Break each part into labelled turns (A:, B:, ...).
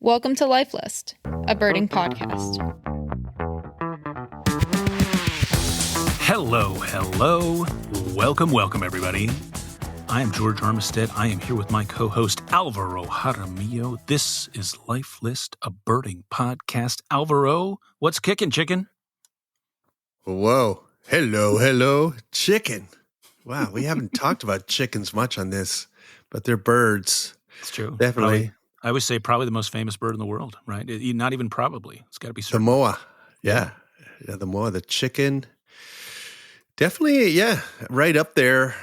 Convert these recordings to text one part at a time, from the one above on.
A: Welcome to Life List, a birding podcast.
B: Hello. Welcome, everybody. I am George Armistead. I am here with my co-host, Alvaro Jaramillo. This is Life List, a birding podcast. Alvaro, what's kicking, chicken?
C: Whoa. Hello, chicken. Wow, we haven't talked about chickens much on this, but they're birds.
B: It's true.
C: Definitely.
B: I would say probably the most famous bird in the world, right? Not even probably. It's got to be certain.
C: The moa. Yeah, the moa, the chicken. Definitely, yeah, right up there.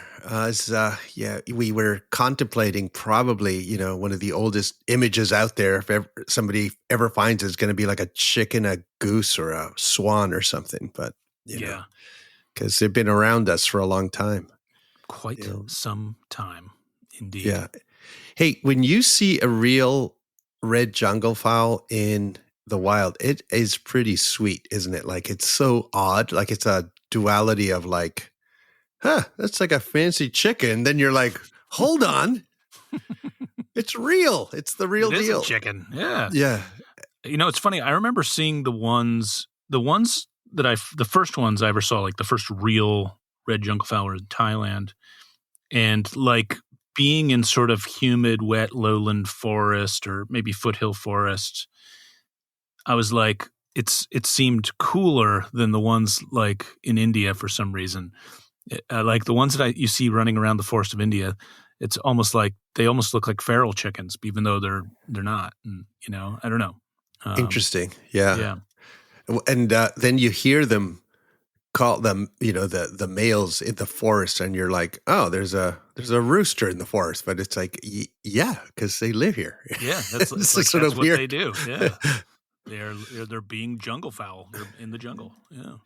C: We were contemplating probably, one of the oldest images out there. If somebody ever finds it, it's going to be like a chicken, a goose, or a swan or something. But, because they've been around us for a long time.
B: Quite some time, indeed.
C: Yeah. Hey, when you see a real red jungle fowl in the wild, it is pretty sweet, isn't it? Like, it's so odd. Like, it's a duality of like, that's like a fancy chicken. Then you're like, hold on. It's real. It's the real deal.
B: Is a chicken. Yeah.
C: Yeah.
B: It's funny. I remember seeing the first ones I ever saw, like the first real red jungle fowl were in Thailand. And like being in sort of humid, wet lowland forest or maybe foothill forest, I was like, it seemed cooler than the ones like in India for some reason. Like the ones that you see running around the forest of India, it's almost like they almost look like feral chickens, even though they're not. And, I don't know.
C: Interesting. Yeah.
B: Yeah.
C: And then you hear them call them, the males in the forest, and you're like, oh, there's a rooster in the forest, but it's like, yeah, because they live here.
B: Yeah, that's what weird. They do. Yeah, they're being jungle fowl. They're in the jungle. Yeah,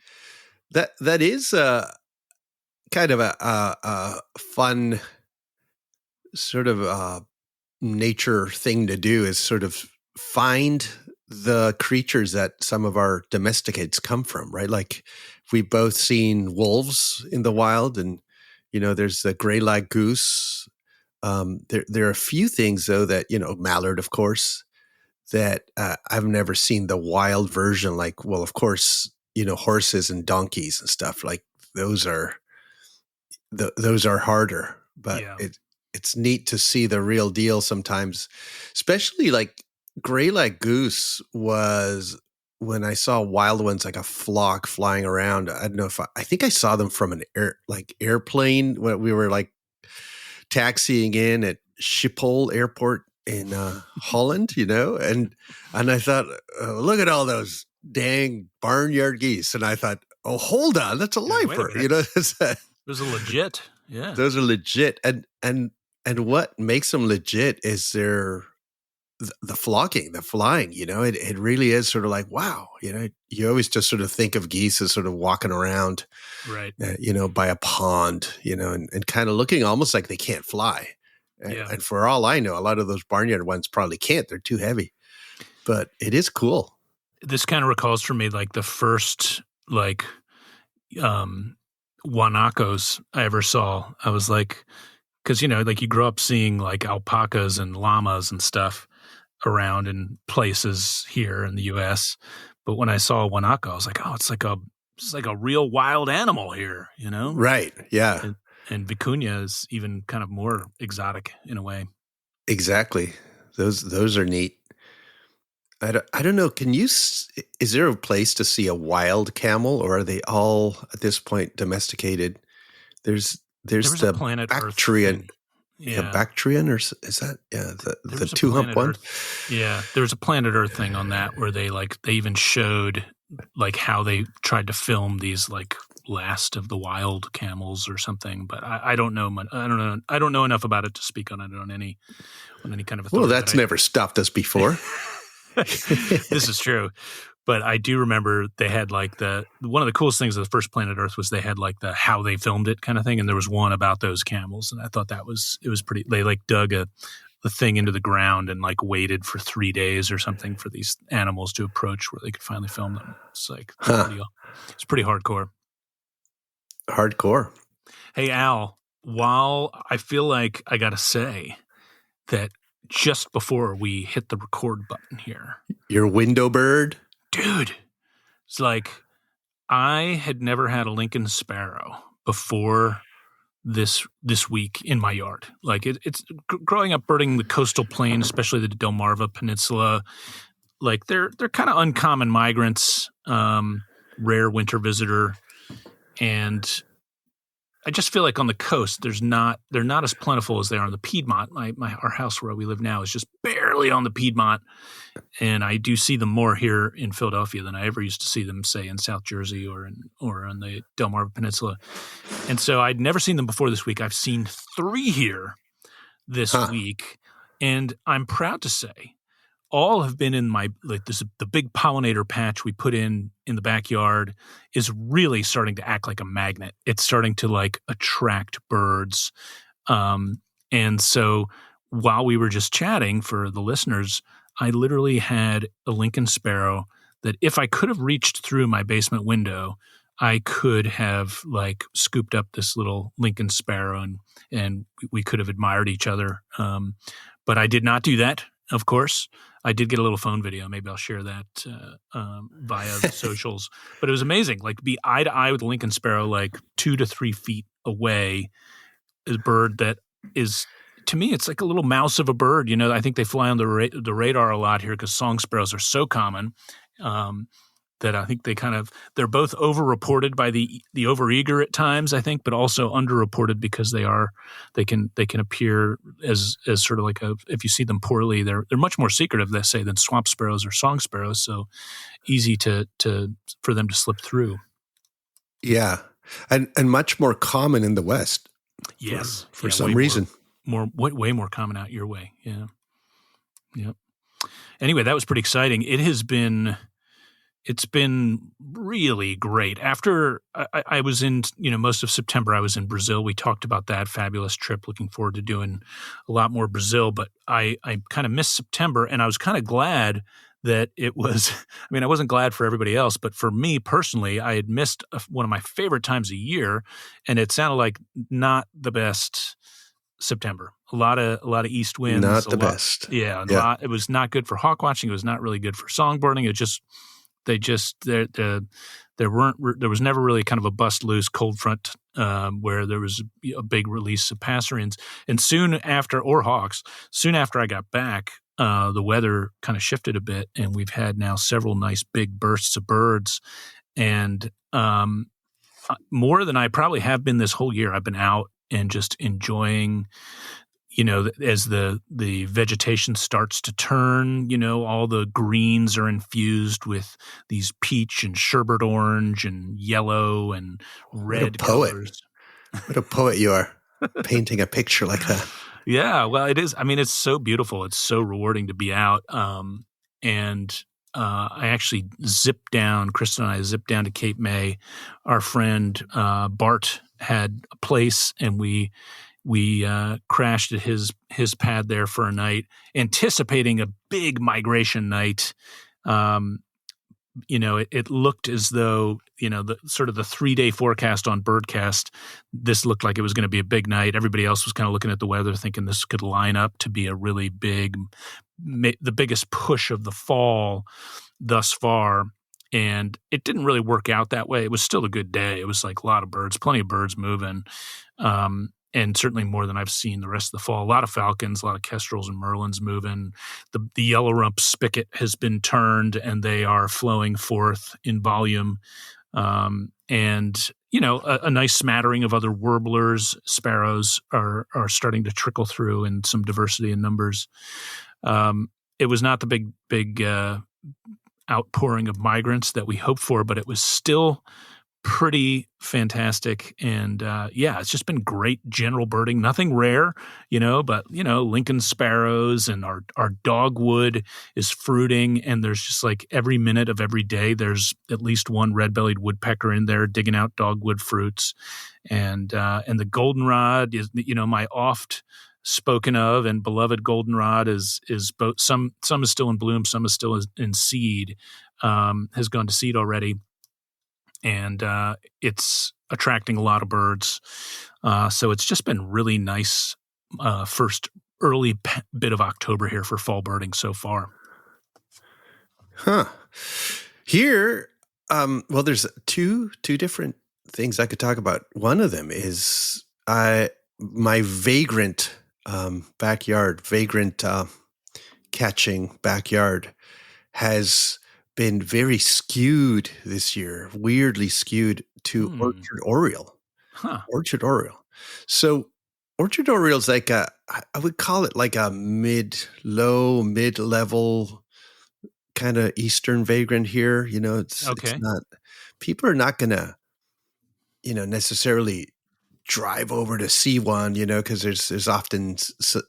C: that is kind of a fun sort of nature thing to do, is sort of find the creatures that some of our domesticates come from, right? Like we've both seen wolves in the wild, and there's the gray-lag goose. There are a few things though that mallard, of course, that I've never seen the wild version. Like, well, of course, horses and donkeys and stuff like those are harder, but it's neat to see the real deal sometimes, especially like gray-leg goose was when I saw wild ones, like a flock flying around. I don't know if I think I saw them from an airplane when we were like taxiing in at Schiphol Airport in Holland, and I thought, look at all those dang barnyard geese. And I thought, oh, hold on, that's a lifer,
B: Those are legit. Yeah.
C: Those are legit. And what makes them legit is the flocking, the flying, it really is sort of like, wow, you always just sort of think of geese as sort of walking around,
B: right?
C: By a pond, and kind of looking almost like they can't fly. And for all I know, a lot of those barnyard ones probably can't. They're too heavy. But it is cool.
B: This kind of recalls for me like the first guanacos I ever saw. I was like, because like you grow up seeing like alpacas and llamas and stuff around in places here in the U.S. But when I saw a guanaco, I was like, oh, it's like a real wild animal here,
C: Right. Yeah.
B: And vicuña is even kind of more exotic in a way.
C: Exactly. Those are neat. I don't know. Is there a place to see a wild camel, or are they all at this point domesticated? There's the
B: Planet
C: Bactrian.
B: Yeah,
C: Bactrian, or is that the two hump one?
B: Yeah, there's a Planet Earth thing on that where they even showed like how they tried to film these like last of the wild camels or something. But I don't know. I don't know enough about it to speak on it on any kind of authority.
C: Well, that's never stopped us before.
B: This is true. But I do remember they had like one of the coolest things of the first Planet Earth was they had like the how they filmed it kind of thing. And there was one about those camels. And I thought it was pretty, they like dug the thing into the ground and like waited for 3 days or something for these animals to approach where they could finally film them. It's like, it's pretty hardcore.
C: Hardcore.
B: Hey, Al, while I feel like I got to say that just before we hit the record button here.
C: Your window bird?
B: Dude, it's like I had never had a Lincoln sparrow before this week in my yard. Like it's growing up birding the coastal plain, especially the Delmarva Peninsula. Like they're kind of uncommon migrants, rare winter visitor, and I just feel like on the coast they're not as plentiful as they are on the Piedmont. Our house where we live now is just barely on the Piedmont, and I do see them more here in Philadelphia than I ever used to see them, say, in South Jersey or on the Delmarva Peninsula. And so I'd never seen them before this week. I've seen 3 here this week, and I'm proud to say all have been in my the big pollinator patch we put in the backyard is really starting to act like a magnet. It's starting to like attract birds. And so while we were just chatting, for the listeners, I literally had a Lincoln sparrow that if I could have reached through my basement window, I could have like scooped up this little Lincoln sparrow and we could have admired each other. But I did not do that, of course. I did get a little phone video. Maybe I'll share that via the socials. But it was amazing. Like be eye to eye with a Lincoln sparrow, like 2 to 3 feet away, is a bird that is, to me, it's like a little mouse of a bird. You know, I think they fly on the radar a lot here because song sparrows are so common that I think they're both overreported by the overeager at times, I think, but also underreported because they can appear as sort of like if you see them poorly, they're much more secretive, let's say, than swamp sparrows or song sparrows. So easy for them to slip through. Yeah,
C: and much more common in the West.
B: Yes,
C: for some reason,
B: way more common out your way. Yeah, yep. Anyway, that was pretty exciting. It's been really great. After I was in, most of September, I was in Brazil. We talked about that fabulous trip. Looking forward to doing a lot more Brazil. But I kind of missed September, and I was kind of glad that it was. I mean, I wasn't glad for everybody else, but for me personally, I had missed one of my favorite times a year, and it sounded like not the best September. A lot of east winds.
C: Not the best.
B: Yeah. It was not good for hawk watching. It was not really good for songbirding. There was never really kind of a bust loose cold front where there was a big release of passerines. And soon after I got back, the weather kind of shifted a bit, and we've had now several nice big bursts of birds. And more than I probably have been this whole year, I've been out and just enjoying, as the vegetation starts to turn, all the greens are infused with these peach and sherbet orange and yellow and red colors.
C: What a poet you are, painting a picture like that.
B: Yeah, well, it is. I mean, it's so beautiful. It's so rewarding to be out. And I actually Chris and I zipped down to Cape May. Our friend Bart had a place, and we crashed at his pad there for a night, anticipating a big migration night. It looked as though, the sort of the 3-day forecast on Birdcast, this looked like it was going to be a big night. Everybody else was kind of looking at the weather thinking this could line up to be a really big, the biggest push of the fall thus far. And it didn't really work out that way. It was still a good day. It was like a lot of birds, plenty of birds moving. And certainly more than I've seen the rest of the fall. A lot of falcons, a lot of kestrels and merlins moving. The yellow rump spigot has been turned, and they are flowing forth in volume. And a nice smattering of other warblers, sparrows are starting to trickle through, and some diversity in numbers. It was not the big outpouring of migrants that we hoped for, but it was still pretty fantastic. And it's just been great general birding. Nothing rare, but Lincoln sparrows, and our dogwood is fruiting, and there's just like every minute of every day there's at least one red-bellied woodpecker in there digging out dogwood fruits. And the goldenrod is, my oft spoken of and beloved goldenrod is both, some is still in bloom, some is still in seed, has gone to seed already. And it's attracting a lot of birds. So it's just been really nice first early bit of October here for fall birding so far.
C: Huh. Here, well, there's two different things I could talk about. One of them is my vagrant backyard, vagrant catching backyard has been very skewed this year, weirdly skewed to Orchard Oriole.
B: Huh.
C: Orchard Oriole. So Orchard Oriole is like I would call it like a mid-level kind of Eastern vagrant here. It's not, people are not going to, necessarily drive over to see one, because there's often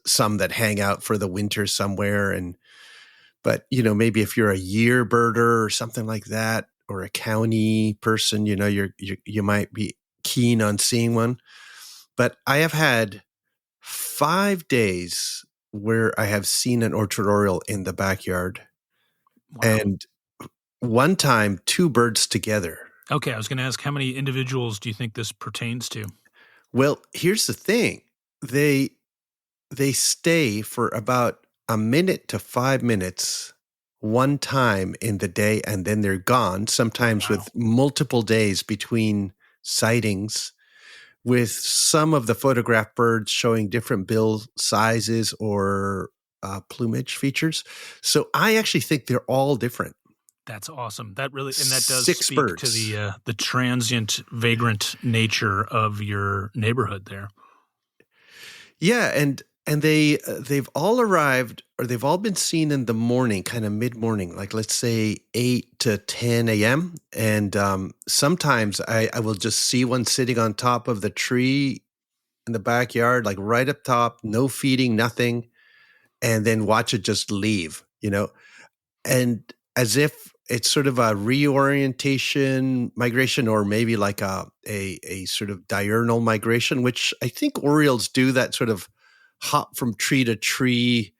C: some that hang out for the winter somewhere. But maybe if you're a year birder or something like that, or a county person, you might be keen on seeing one. But I have had 5 days where I have seen an Orchard Oriole in the backyard.
B: Wow.
C: And one time, 2 birds together.
B: Okay, I was going to ask, how many individuals do you think this pertains to?
C: Well, here's the thing. They stay for about a minute to 5 minutes one time in the day, and then they're gone, sometimes with multiple days between sightings, with some of the photographed birds showing different bill sizes or plumage features. So I actually think they're all different.
B: That's awesome. That really, and that does
C: 6
B: speak
C: birds.
B: to the transient, vagrant nature of your neighborhood there.
C: Yeah, and they've all arrived, or they've all been seen in the morning, kind of mid-morning, like let's say 8 to 10 a.m. And sometimes I will just see one sitting on top of the tree in the backyard, like right up top, no feeding, nothing, and then watch it just leave, and as if it's sort of a reorientation migration, or maybe like a sort of diurnal migration, which I think Orioles do, that sort of hop from tree to tree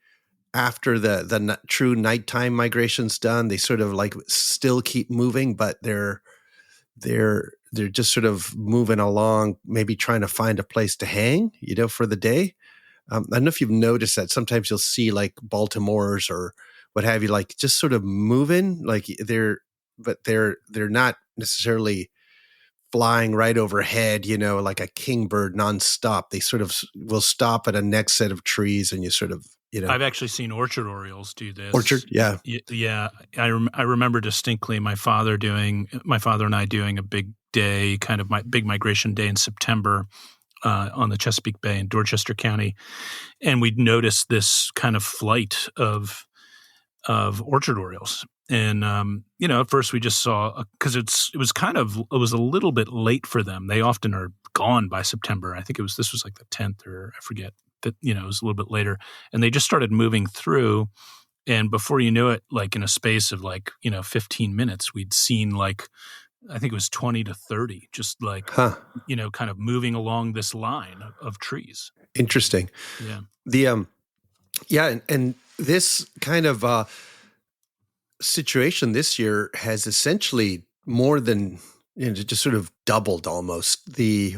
C: after the true nighttime migration's done. They sort of like still keep moving, but they're just sort of moving along, maybe trying to find a place to hang, for the day. I don't know if you've noticed that sometimes you'll see like Baltimore's or what have you, like just sort of moving, like they're not necessarily flying right overhead, like a kingbird nonstop. They sort of will stop at a next set of trees, and you sort of,
B: I've actually seen Orchard Orioles do this.
C: Orchard, yeah.
B: Yeah. I remember distinctly my father and I doing a big day, kind of my big migration day in September on the Chesapeake Bay in Dorchester County. And we'd noticed this kind of flight of Orchard Orioles. And, at first we just saw, because it was a little bit late for them. They often are gone by September. I think this was like the 10th, or I forget, that, it was a little bit later. And they just started moving through. And before you knew it, like in a space of 15 minutes, we'd seen like, I think it was 20 to 30, just like, kind of moving along this line of trees.
C: Interesting.
B: Yeah.
C: And this kind of situation this year has essentially more than, just sort of doubled almost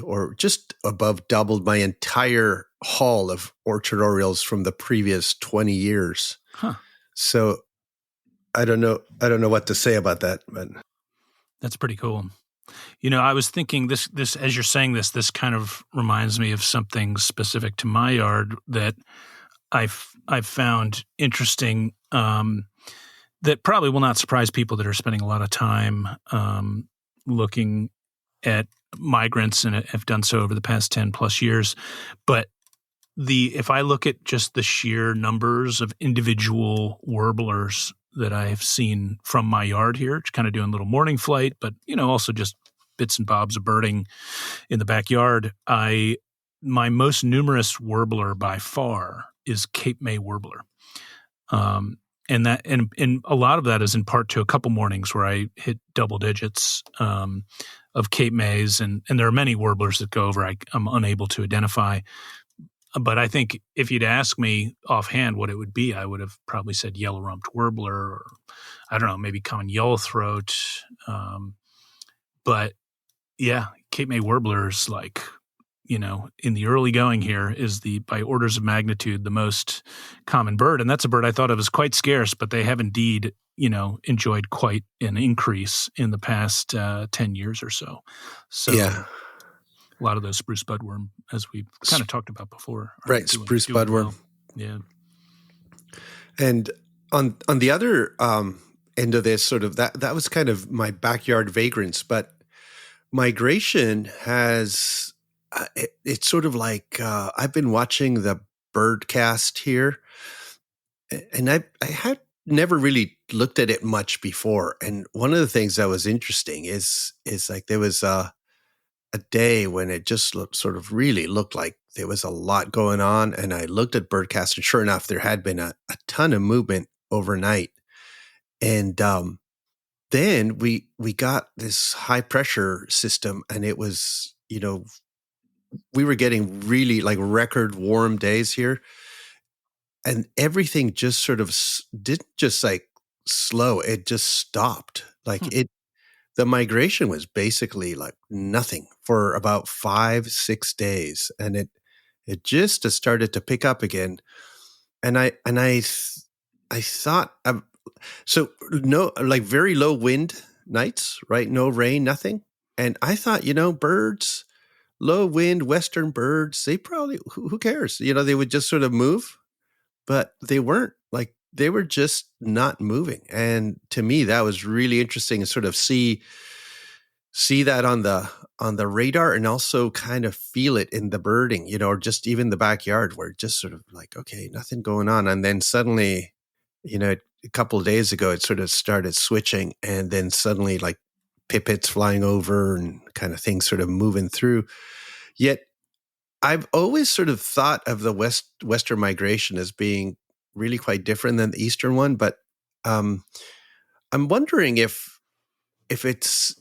C: or just above doubled my entire haul of Orchard Orioles from the previous 20 years.
B: Huh.
C: So I don't know what to say about that, but
B: that's pretty cool. I was thinking this as you're saying this kind of reminds me of something specific to my yard that I've found interesting, that probably will not surprise people that are spending a lot of time looking at migrants and have done so over the past 10 plus years. But if I look at just the sheer numbers of individual warblers that I have seen from my yard here, kind of doing a little morning flight, but also just bits and bobs of birding in the backyard, my most numerous warbler by far is Cape May warbler. And a lot of that is in part to a couple mornings where I hit double digits of Cape Mays, and there are many warblers that go over I'm unable to identify. But I think if you'd ask me offhand what it would be, I would have probably said yellow-rumped warbler, or I don't know, maybe common yellowthroat. But yeah, Cape May warbler is like, in the early going here is by orders of magnitude, the most common bird. And that's a bird I thought of as quite scarce, but they have indeed, enjoyed quite an increase in the past 10 years or so. So
C: Yeah.
B: a lot of those spruce budworm, as we've kind of talked about before.
C: Right, spruce budworm.
B: Well. Yeah.
C: And on the other end of this, sort of that was kind of my backyard vagrants, but migration has it's sort of like I've been watching the birdcast here, and I had never really looked at it much before. And one of the things that was interesting is like there was a day when it just really looked like there was a lot going on. And I looked at birdcast, and sure enough, there had been a ton of movement overnight. And then we got this high pressure system, and it was, we were getting really like record warm days here. And everything just sort of didn't just like slow. It just stopped. Like the migration was basically like nothing for about 5-6 days. And it just started to pick up again. And I thought, so no, like very low wind nights, right? No rain, nothing. And I thought, birds, low wind, Western birds, they probably, who cares? They would just sort of move, but they weren't. Like they were just not moving. And to me, that was really interesting to sort of see that on the radar, and also kind of feel it in the birding, or just even the backyard, where it just sort of like, okay, nothing going on. And then suddenly, a couple of days ago, it sort of started switching, and then suddenly like pipits flying over and kind of things sort of moving through. Yet I've always sort of thought of the Western migration as being really quite different than the Eastern one. But I'm wondering if it's,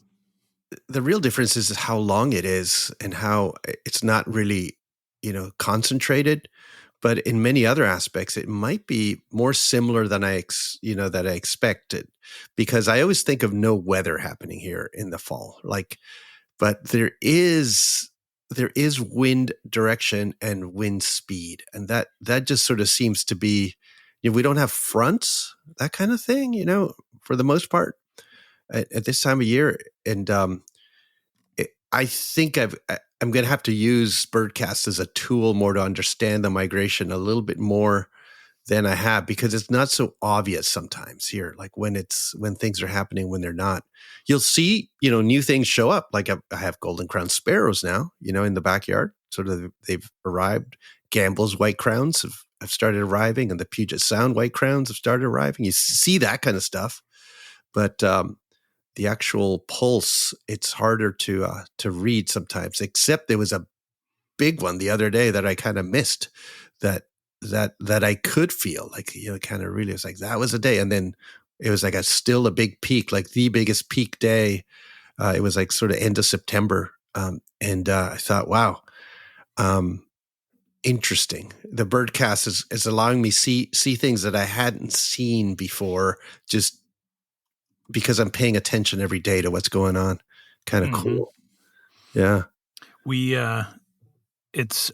C: the real difference is how long it is and how it's not really, concentrated. But in many other aspects, it might be more similar than that I expected, because I always think of no weather happening here in the fall. But there is wind direction and wind speed, and that just sort of seems to be, we don't have fronts, that kind of thing, for the most part at this time of year. And I think I'm going to have to use birdcast as a tool more to understand the migration a little bit more than I have, because it's not so obvious sometimes here. Like when things are happening, when they're not, you'll see, new things show up. Like I have golden crown sparrows now, in the backyard. Sort of they've arrived. Gambel's white crowns have started arriving, and the Puget Sound white crowns have started arriving. You see that kind of stuff, but the actual pulse, it's harder to read sometimes. Except there was a big one the other day that I kind of missed, that I could feel, like, kind of really, it's like that was a day. And then it was like still a big peak, like the biggest peak day. It was like sort of end of September. And I thought, wow, interesting. The birdcast is allowing me see things that I hadn't seen before, just because I'm paying attention every day to what's going on. Kind of cool. Yeah.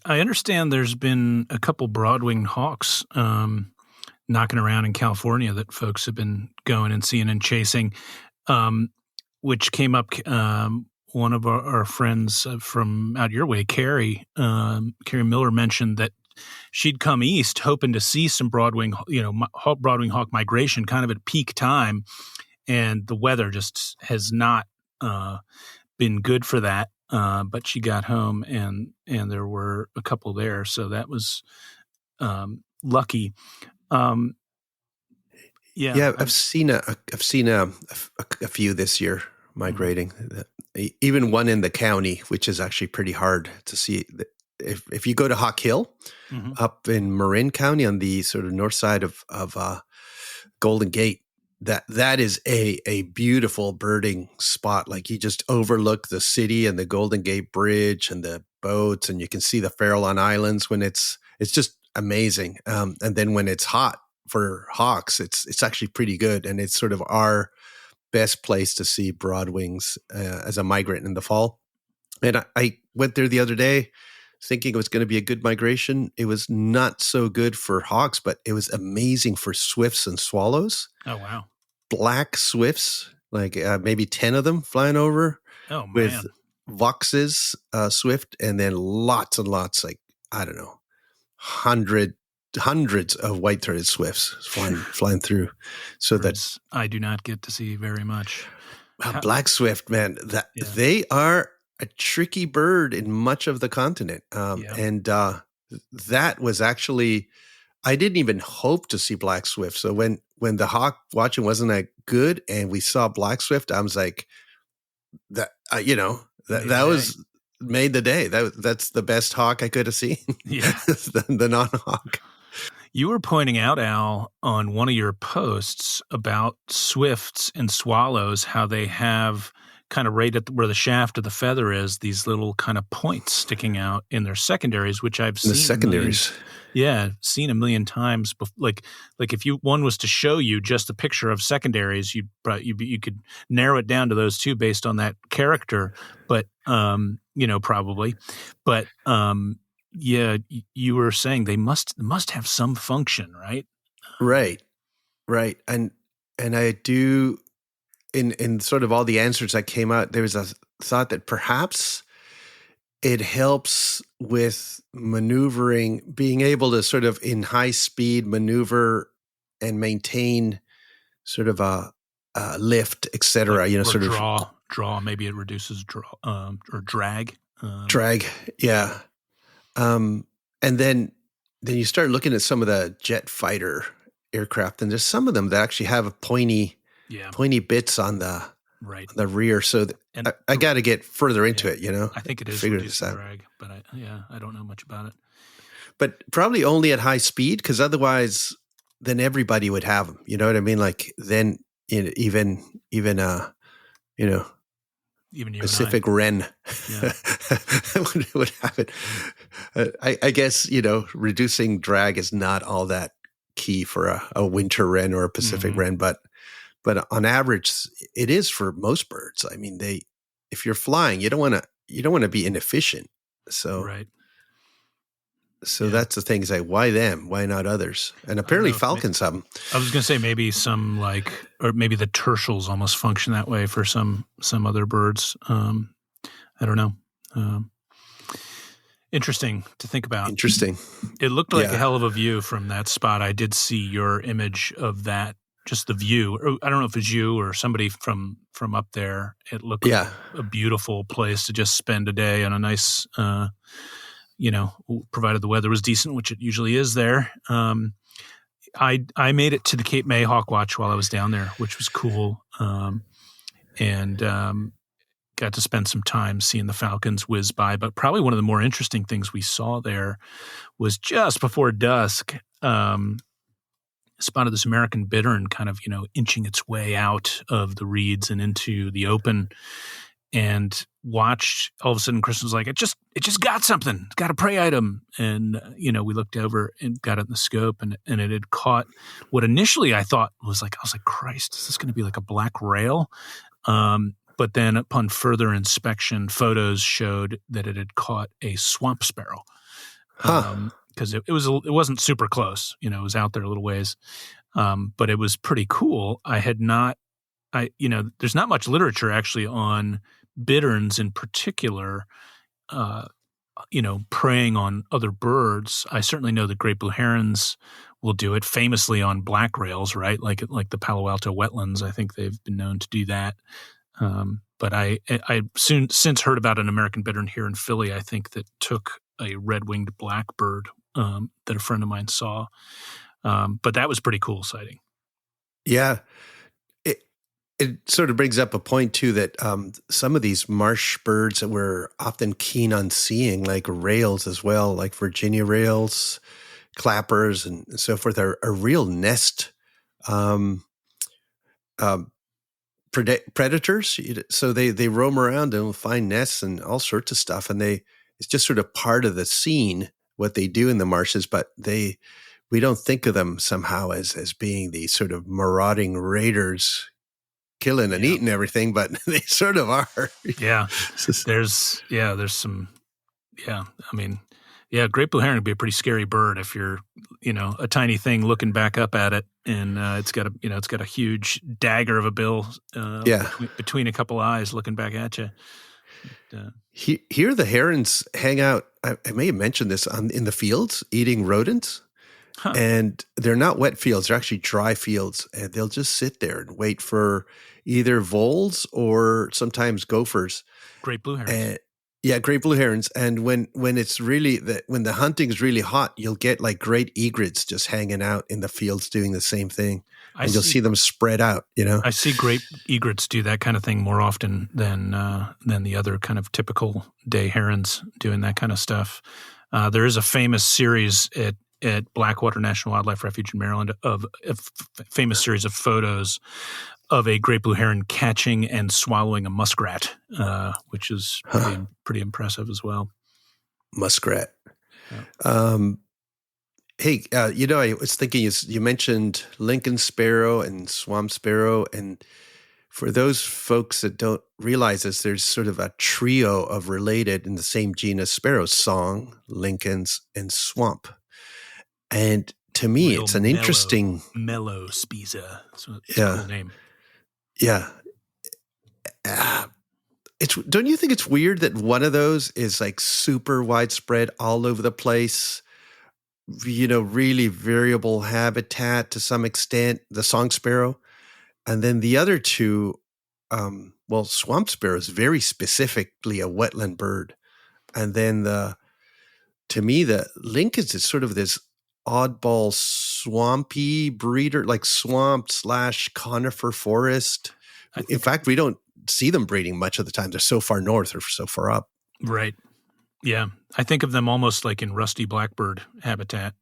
B: I understand there's been a couple broad-winged hawks knocking around in California that folks have been going and seeing and chasing, which came up. One of our friends from out your way, Carrie Miller, mentioned that she'd come east hoping to see some broad-winged hawk migration kind of at peak time, and the weather just has not been good for that. But she got home and there were a couple there, so that was lucky.
C: I've seen a few this year migrating. Even one in the county, which is actually pretty hard to see. If you go to Hawk Hill, up in Marin County on the sort of north side of Golden Gate, that is a beautiful birding spot. Like you just overlook the city and the Golden Gate Bridge and the boats, and you can see the Farallon Islands when it's just amazing. And then when it's hot for hawks, it's actually pretty good, and it's sort of our best place to see broadwings as a migrant in the fall. And I went there the other day, thinking it was going to be a good migration. It was not so good for hawks, but it was amazing for swifts and swallows.
B: Oh, wow.
C: Black swifts, like maybe 10 of them flying over.
B: Oh, man.
C: With Vox's swift, and then lots and lots, like, I don't know, hundreds of white-throated swifts flying through. So
B: Birds I do not get to see very much.
C: Black swift, man, they are a tricky bird in much of the continent. And that was actually, I didn't even hope to see black swift. So when the hawk watching wasn't that good and we saw black swift, I was like, that was made the day. That's the best hawk I could have seen.
B: Yeah.
C: the non-hawk.
B: You were pointing out, Al, on one of your posts about swifts and swallows, how they have kind of right at where the shaft of the feather is, these little kind of points sticking out in their secondaries, which I've seen.
C: The secondaries.
B: Seen a million times. Like if one was to show you just a picture of secondaries, you could narrow it down to those two based on that character. But probably. But you were saying they must have some function, right?
C: Right. And I do, in sort of all the answers that came out, there was a thought that perhaps it helps with maneuvering, being able to sort of in high speed maneuver and maintain sort of a lift, etc.
B: Like, sort of draw. Maybe it reduces draw or drag.
C: Drag, yeah. And then you start looking at some of the jet fighter aircraft, and there's some of them that actually have pointy bits on the rear. So I got to get further into it,
B: I think it is reducing drag, but I don't know much about it.
C: But probably only at high speed, because otherwise, then everybody would have them. You know what I mean? Like then even Pacific Wren would have it. I guess, reducing drag is not all that key for a winter wren or a Pacific wren, but on average, it is for most birds. I mean, if you're flying, you don't want to be inefficient. So,
B: right.
C: So that's the thing. Is like, why them? Why not others? And apparently falcons have them.
B: I was going to say maybe some or maybe the tertials almost function that way for some other birds. I don't know. Interesting to think about.
C: Interesting.
B: It looked like a hell of a view from that spot. I did see your image of that, just the view. Or I don't know if it's you or somebody from up there. It looked like a beautiful place to just spend a day on a nice provided the weather was decent, which it usually is there. I made it to the Cape May Hawk Watch while I was down there, which was cool. And got to spend some time seeing the falcons whiz by. But probably one of the more interesting things we saw there was just before dusk, spotted this American bittern kind of, inching its way out of the reeds and into the open. And watched, all of a sudden, Kristen was like, it just got something. It's got a prey item. And, we looked over and got it in the scope, and it had caught what initially I thought was like, Christ, is this going to be like a black rail? But then upon further inspection, photos showed that it had caught a swamp sparrow. Because it wasn't super close. It was out there a little ways. But it was pretty cool. There's not much literature actually on bitterns in particular, preying on other birds. I certainly know that great blue herons will do it, famously on black rails, right? Like the Palo Alto wetlands. I think they've been known to do that. But I since heard about an American bittern here in Philly, I think, that took a red-winged blackbird that a friend of mine saw. But that was pretty cool sighting.
C: Yeah. It sort of brings up a point, too, that some of these marsh birds that we're often keen on seeing, like rails as well, like Virginia rails, clappers, and so forth, are real nest predators. So they roam around and will find nests and all sorts of stuff. And it's just sort of part of the scene, what they do in the marshes, but we don't think of them somehow as being these sort of marauding raiders killing and eating everything, but they sort of are.
B: Yeah. There's some, I mean, Yeah, great blue heron would be a pretty scary bird if you're, a tiny thing looking back up at it, and it's got a huge dagger of a bill
C: Yeah.
B: between a couple eyes looking back at you.
C: Here the herons hang out. I may have mentioned this in the fields eating rodents.
B: Huh.
C: And they're not wet fields; they're actually dry fields, and they'll just sit there and wait for either voles or sometimes gophers.
B: Great blue herons.
C: Great blue herons. And when it's really when the hunting's really hot, you'll get like great egrets just hanging out in the fields doing the same thing, and you'll see them spread out.
B: I see great egrets do that kind of thing more often than the other kind of typical day herons doing that kind of stuff. There is a famous series at Blackwater National Wildlife Refuge in Maryland of a famous series of photos of a great blue heron catching and swallowing a muskrat, which is pretty impressive as well.
C: Muskrat.
B: Yeah.
C: Hey, I was thinking you mentioned Lincoln sparrow and swamp sparrow, and for those folks that don't realize this, there's sort of a trio of related in the same genus sparrows: song, Lincolns, and swamp. And to me, it's an interesting
B: mellow spiza. It's a cool name.
C: Yeah. Don't you think it's weird that one of those is like super widespread all over the place? Really variable habitat to some extent, the song sparrow. And then the other two, swamp sparrow is very specifically a wetland bird. And then to me, the Lincolns is sort of this oddball swampy breeder, like swamp / conifer forest. In fact, we don't see them breeding much of the time. They're so far north or so far up.
B: Right. Yeah. I think of them almost like in rusty blackbird habitat,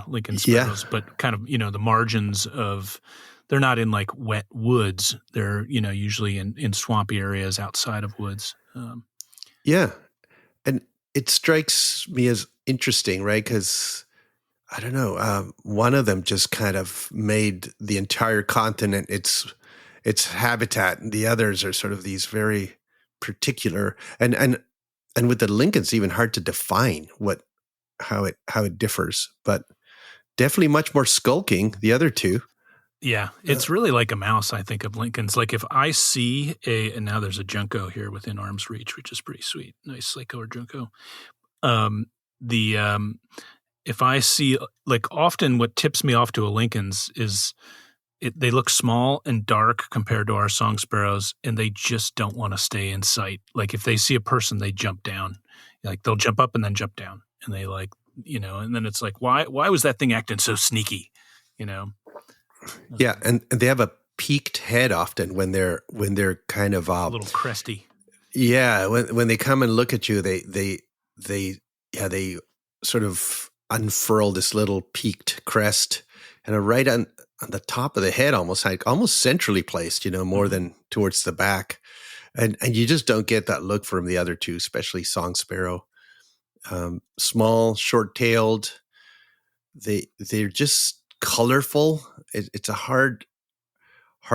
B: Lincoln sparrows, but kind of, the margins of, they're not in like wet woods. They're, usually in swampy areas outside of woods.
C: Yeah. And it strikes me as interesting, right? Because I don't know, one of them just kind of made the entire continent its habitat, and the others are sort of these very particular. And with the Lincolns, even hard to define how it differs, but definitely much more skulking. The other two.
B: Yeah, it's really like a mouse, I think, of Lincoln's. Like if I see and now there's a junco here within arm's reach, which is pretty sweet. Nice slate-colored junco. If I see, like often what tips me off to a Lincoln's is they look small and dark compared to our song sparrows, and they just don't want to stay in sight. Like if they see a person, they jump down. Like they'll jump up and then jump down. And they like, and then it's like, why was that thing acting so sneaky?
C: Yeah, and they have a peaked head often when they're kind of
B: a little cresty.
C: Yeah, when they come and look at you, they sort of unfurl this little peaked crest, and are right on the top of the head, almost centrally placed, more than towards the back, and you just don't get that look from the other two, especially song sparrow. Small, short-tailed. They're just colorful. It's a hard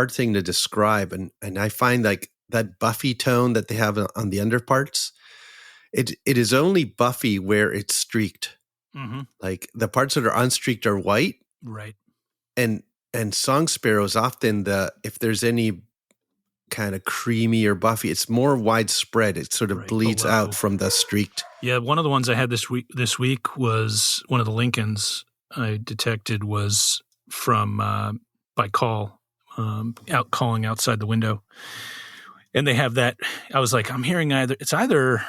C: thing to describe, and I find like that buffy tone that they have on the underparts. It is only buffy where it's streaked.
B: Mm-hmm.
C: Like the parts that are unstreaked are white,
B: right?
C: And song sparrows often if there's any kind of creamy or buffy, it's more widespread. It sort of bleeds out from the streaked.
B: Yeah, one of the ones I had this week was one of the Lincolns I detected was from by call, calling outside the window, and they have that. I was like, I'm hearing either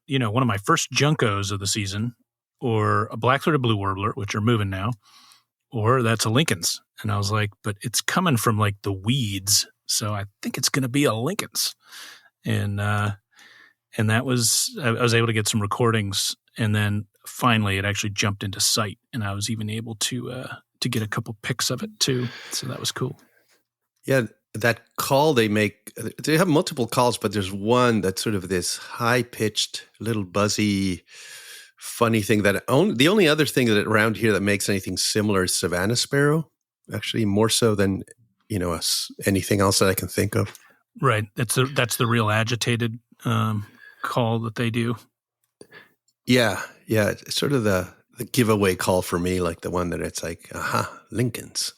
B: one of my first juncos of the season, or a black-throated blue warbler, which are moving now, or that's a Lincoln's. And I was like, but it's coming from like the weeds, so I think it's going to be a Lincoln's. And that was, I was able to get some recordings, and then finally it actually jumped into sight, and I was even able to get a couple pics of it too. So that was cool. Yeah,
C: that call they make, they have multiple calls, but there's one that's sort of this high-pitched, little buzzy, funny thing that the only other thing that around here that makes anything similar is Savannah sparrow, actually more so than anything else that I can think of.
B: Right. That's the real agitated call that they do.
C: Yeah, yeah. It's sort of the giveaway call for me, like the one that it's like, aha, Lincolns.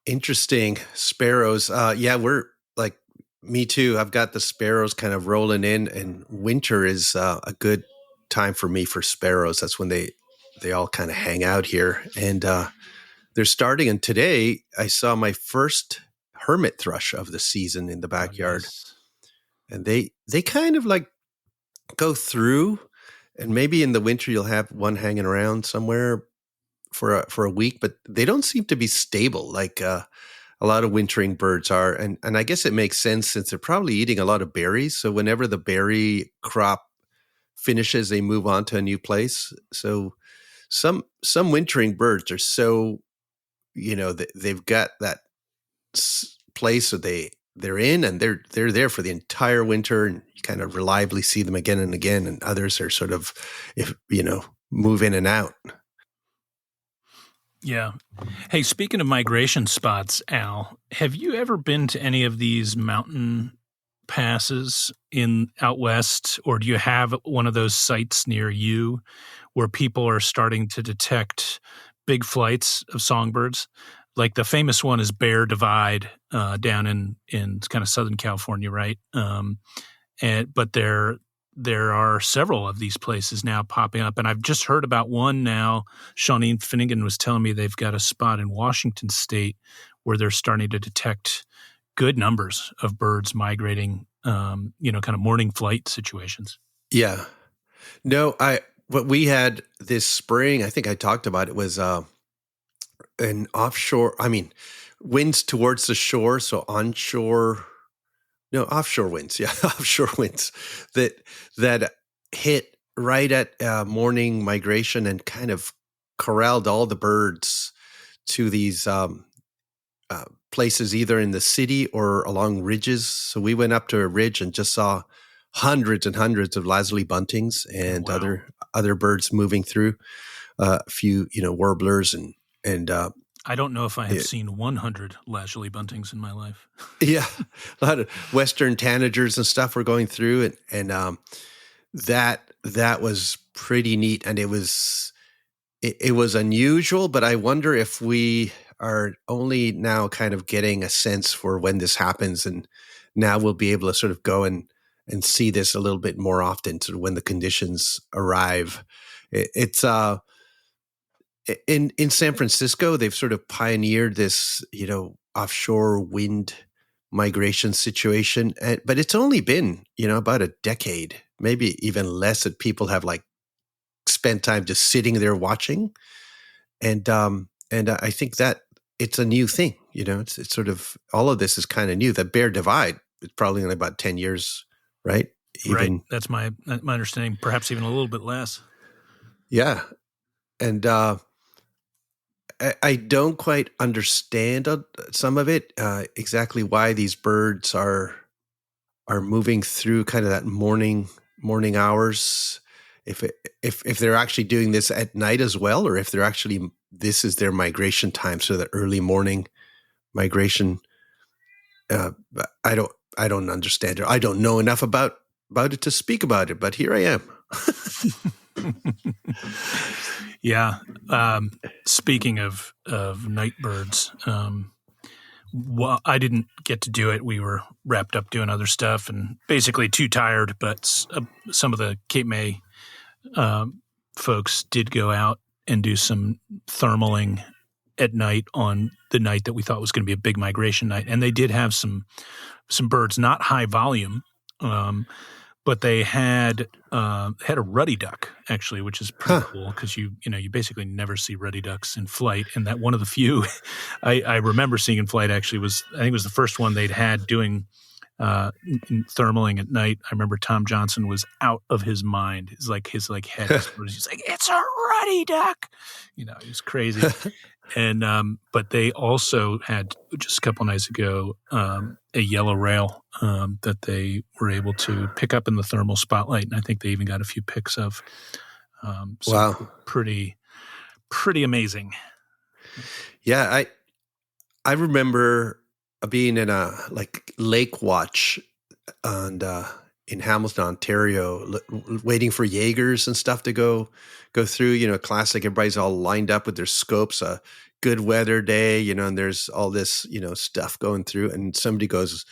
C: Interesting. Sparrows. Yeah, we're like me too. I've got the sparrows kind of rolling in, and winter is a good time for me for sparrows. That's when they all kind of hang out here, and they're starting. And today I saw my first hermit thrush of the season in the
B: Oh,
C: backyard,
B: nice.
C: and they kind of like go through, and maybe in the winter you'll have one hanging around somewhere for a week, but they don't seem to be stable like a lot of wintering birds are. And I guess it makes sense since they're probably eating a lot of berries. So whenever the berry crop finishes, they move on to a new place. So some wintering birds are so, they've got that place that they're in, and they're there for the entire winter, and you kind of reliably see them again and again. And others are sort of, if move in and out.
B: Yeah. Hey, speaking of migration spots, Al, have you ever been to any of these mountain passes in out west, or do you have one of those sites near you where people are starting to detect big flights of songbirds? Like the famous one is Bear Divide down in kind of Southern California, right? But there are several of these places now popping up, and I've just heard about one now. Shawneen Finnegan was telling me they've got a spot in Washington State where they're starting to detect good numbers of birds migrating, kind of morning flight situations.
C: Yeah. No, what we had this spring, I think I talked about it, was an offshore, I mean, winds towards the shore, so onshore, no, offshore winds, yeah, offshore winds that that hit right at morning migration and kind of corralled all the birds to these places either in the city or along ridges. So we went up to a ridge and just saw hundreds and hundreds of Lazuli buntings
B: Oh,
C: and
B: wow.
C: other birds moving through. A few, warblers and
B: I don't know if I have
C: it,
B: seen 100 Lazuli buntings in my life.
C: yeah, a lot of western tanagers and stuff were going through, and that was pretty neat, and it was unusual, but I wonder if we are only now kind of getting a sense for when this happens, and now we'll be able to sort of go and see this a little bit more often, sort of when the conditions arrive. It's in San Francisco, they've sort of pioneered this, offshore wind migration situation, but it's only been, about a decade, maybe even less, that people have like spent time just sitting there watching, and I think that it's a new thing. It's sort of all of this is kind of new. The Bear Divide is probably only about 10 years, right?
B: Right.
C: Even
B: That's my understanding, perhaps even a little bit less.
C: yeah, and I don't quite understand some of it, exactly why these birds are moving through kind of that morning hours. If they're actually doing this at night as well, or if they're actually this is their migration time, so the early morning migration. But I don't understand it. I don't know enough about it to speak about it. But here I am.
B: Yeah. Speaking of night birds, well, I didn't get to do it. We were wrapped up doing other stuff and basically too tired. But some of the Cape May folks did go out and do some thermaling at night on the night that we thought was going to be a big migration night, and they did have some birds, not high volume. But they had a ruddy duck actually, which is pretty
C: Huh.
B: cool because you basically never see ruddy ducks in flight, and that one of the few I remember seeing in flight actually was, I think it was the first one they'd had doing thermaling at night. I remember Tom Johnson was out of his mind. His head was just like, it's a ruddy duck, he was crazy. And but they also had just a couple nights ago a yellow rail that they were able to pick up in the thermal spotlight, and I think they even got a few pics of. So
C: Wow.
B: pretty amazing.
C: Yeah, I remember being in a like lake watch and in Hamilton, Ontario, waiting for Jaegers and stuff to go through. Classic. Everybody's all lined up with their scopes. A good weather day, and there's all this, stuff going through, and somebody goes,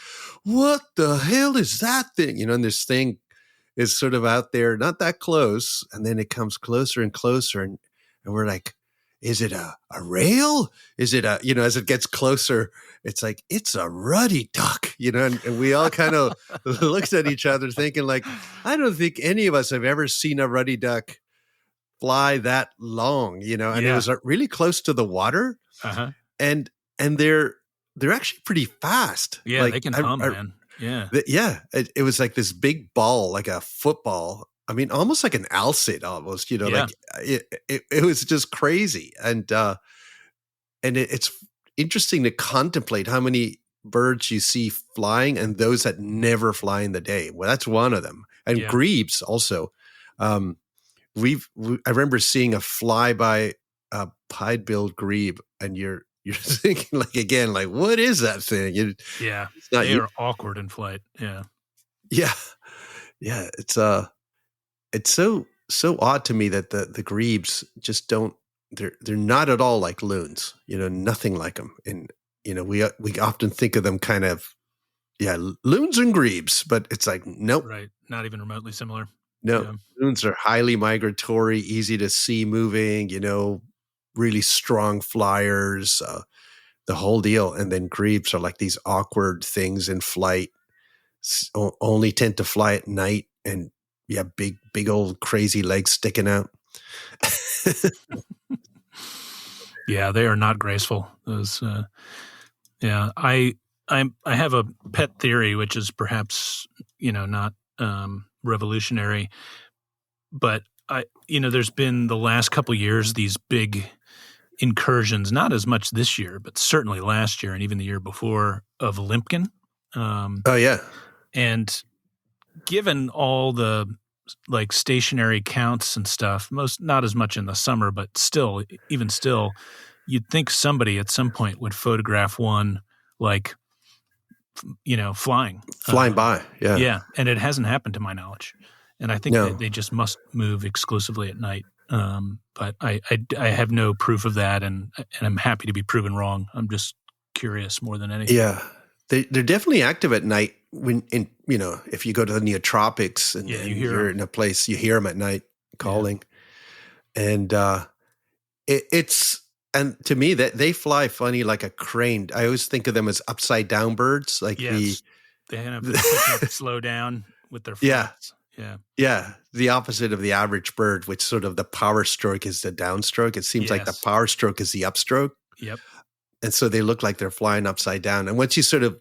C: "What the hell is that thing?" And this thing is sort of out there, not that close, and then it comes closer and closer, and we're like, is it a rail? Is it as it gets closer, it's like, it's a ruddy duck, and we all kind of looked at each other thinking like, I don't think any of us have ever seen a ruddy duck fly that long, and it was really close to the water.
B: Uh-huh.
C: And they're actually pretty fast.
B: Yeah,
C: like,
B: they can hum, man. Yeah.
C: It was like this big ball, like a football. I mean, almost like an alcid, almost. Like it was just crazy, and it's interesting to contemplate how many birds you see flying, and those that never fly in the day. Well, that's one of them, and grebes also. I remember seeing a flyby pied-billed grebe, and you're thinking like, again, like, what is that thing?
B: They are awkward in flight. Yeah.
C: It's so odd to me that the grebes just don't. They're not at all like loons. Nothing like them. And we often think of them kind of loons and grebes, but it's like, nope,
B: right, not even remotely similar.
C: No, loons are highly migratory, easy to see moving, really strong flyers, the whole deal. And then grebes are like these awkward things in flight, only tend to fly at night, and big old crazy legs sticking out.
B: Yeah, they are not graceful. Those, I have a pet theory, which is perhaps, not revolutionary, but there's been the last couple years these big incursions, not as much this year, but certainly last year and even the year before, of limpkin. And given all the like stationary counts and stuff, not as much in the summer, but even still, you'd think somebody at some point would photograph one, like, flying
C: by.
B: Yeah. And it hasn't happened to my knowledge. And I think that they just must move exclusively at night. But I have no proof of that, and I'm happy to be proven wrong. I'm just curious more than anything.
C: Yeah. They're definitely active at night if you go to the neotropics and you're in a place, you hear them at night calling. And and to me, that they fly funny like a crane. I always think of them as upside down birds. Like
B: they have to slow down with their flaps.
C: Yeah. The opposite of the average bird, which sort of the power stroke is the downstroke. It seems like the power stroke is the upstroke.
B: Yep.
C: And so they look like they're flying upside down. And once you sort of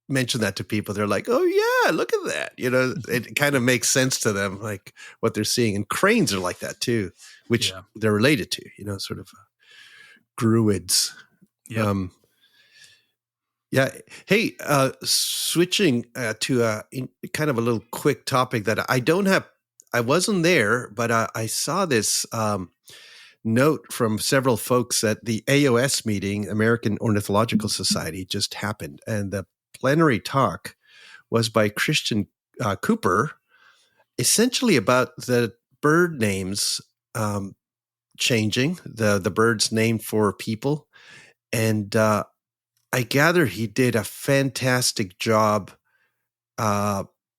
C: mention that to people, they're like, oh yeah, look at that. It kind of makes sense to them, like what they're seeing. And cranes are like that too, which they're related to, sort of gruids.
B: Yep.
C: Hey, switching to kind of a little quick topic that I wasn't there, but I saw this note from several folks at the AOS meeting, American Ornithological Society, just happened. And the plenary talk was by Christian Cooper, essentially about the bird names changing, the birds named for people. And I gather he did a fantastic job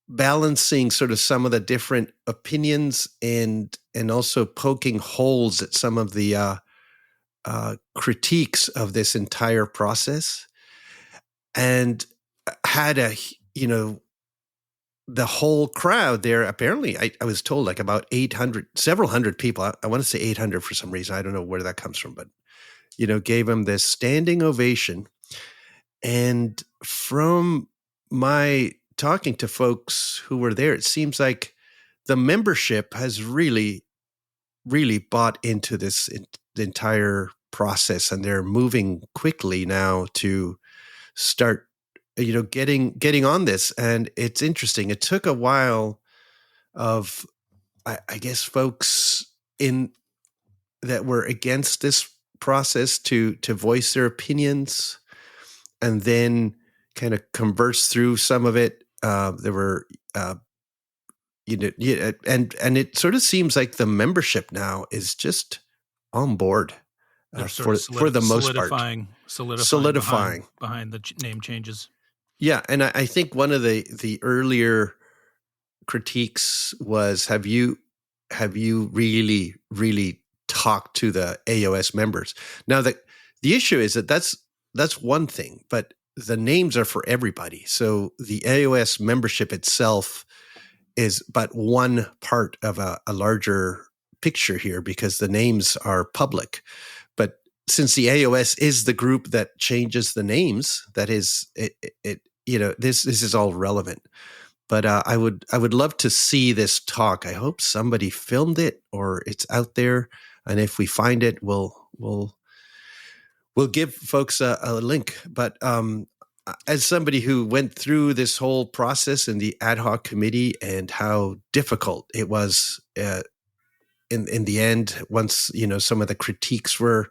C: balancing sort of some of the different opinions and also poking holes at some of the critiques of this entire process, and had the whole crowd there. Apparently, I was told like about 800, several hundred people. I want to say 800 for some reason. I don't know where that comes from, but gave him this standing ovation. And from my talking to folks who were there, it seems like the membership has really, really bought into this the entire process, and they're moving quickly now to start, getting on this. And it's interesting. It took a while of, I guess, folks that were against this process to voice their opinions, and then kind of converse through some of it. there were, and it sort of seems like the membership now is just on board
B: They're sort
C: for
B: of
C: the most part.
B: solidifying behind the name changes.
C: Yeah, and I think one of the earlier critiques was, have you really talked to the AOS members? Now the issue is that's one thing, but the names are for everybody. So the AOS membership itself is but one part of a larger picture here, because the names are public. But since the AOS is the group that changes the names, that is it this is all relevant. But I would love to see this talk. I hope somebody filmed it or it's out there, and if we find it, we'll give folks a link. But as somebody who went through this whole process in the ad hoc committee and how difficult it was in the end, once some of the critiques were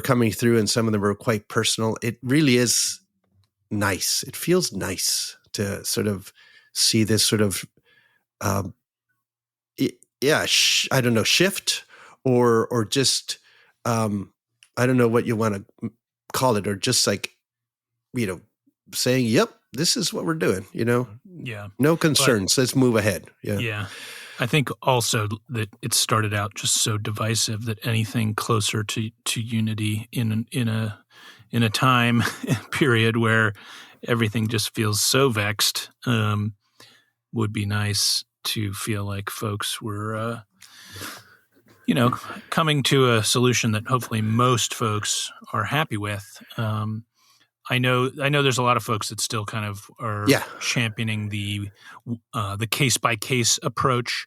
C: coming through and some of them were quite personal, it really is nice. It feels nice to sort of see this sort of I don't know, shift or just I don't know what you want to call it, or just like saying, yep, this is what we're doing,
B: Yeah.
C: no concerns, let's move ahead.
B: Yeah. I think also that it started out just so divisive that anything closer to unity in a time period where everything just feels so vexed would be nice to feel like folks were coming to a solution that hopefully most folks are happy with. I know there's a lot of folks that still kind of are championing the case by case approach.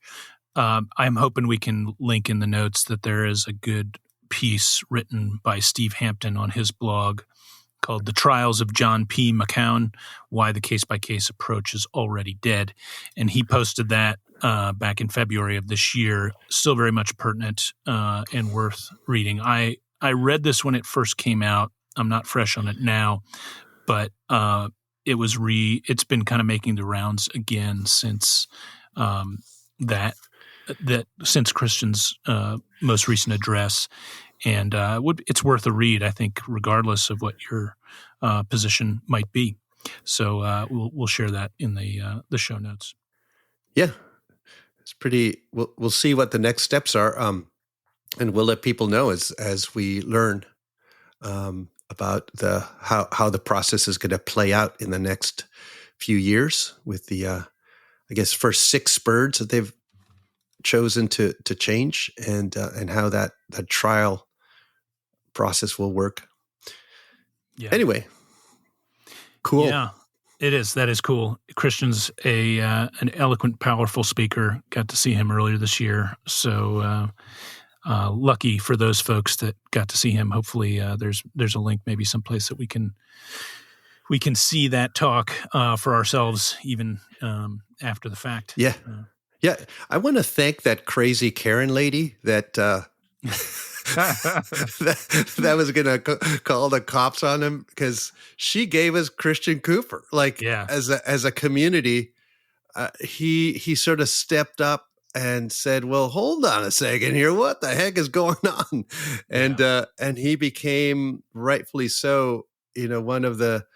B: I'm hoping we can link in the notes that there is a good piece written by Steve Hampton on his blog called "The Trials of John P. McCown: Why the Case by Case Approach is Already Dead," and he posted that back in February of this year. Still very much pertinent and worth reading. I read this when it first came out. I'm not fresh on it now, but it's been kind of making the rounds again since since Christian's most recent address, and it's worth a read, I think, regardless of what your position might be. So we'll share that in the show notes.
C: Yeah, it's pretty. We'll see what the next steps are, and we'll let people know as we learn about how the process is going to play out in the next few years with the I guess first 6 birds that they've chosen to change, and how that trial process will work.
B: Yeah.
C: Anyway, cool.
B: Yeah, it is. That is cool. Christian's an eloquent, powerful speaker. Got to see him earlier this year. So lucky for those folks that got to see him. Hopefully there's a link maybe someplace that we can see that talk for ourselves even after the fact.
C: Yeah. Yeah. I want to thank that crazy Karen lady that that was going to call the cops on him, because she gave us Christian Cooper. As a community, he sort of stepped up and said, well, hold on a second here. What the heck is going on? And he became, rightfully so, one of the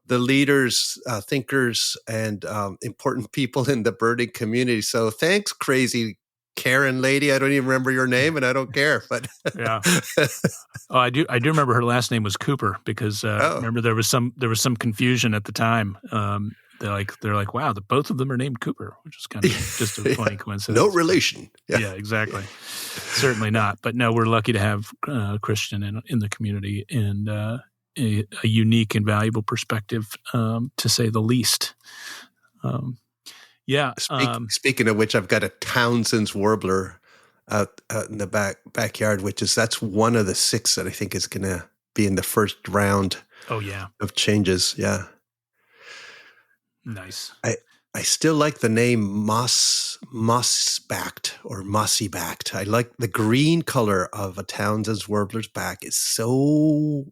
C: leaders, thinkers, and important people in the birding community. So thanks, crazy Karen lady. I don't even remember your name, and I don't care. But
B: yeah, I do remember her last name was Cooper, because remember there was some confusion at the time. They're like, wow, both of them are named Cooper, which is kind of just a funny coincidence.
C: No relation.
B: Yeah, exactly. Certainly not. But no, we're lucky to have Christian in the community, and a unique and valuable perspective, to say the least. Speaking
C: of which, I've got a Townsend's warbler out in the backyard, that's one of the 6 that I think is going to be in the first round.
B: Oh yeah,
C: of changes. Yeah.
B: Nice.
C: I still like the name moss-backed or mossy-backed. I like the green color of a Townsend's warbler's back is so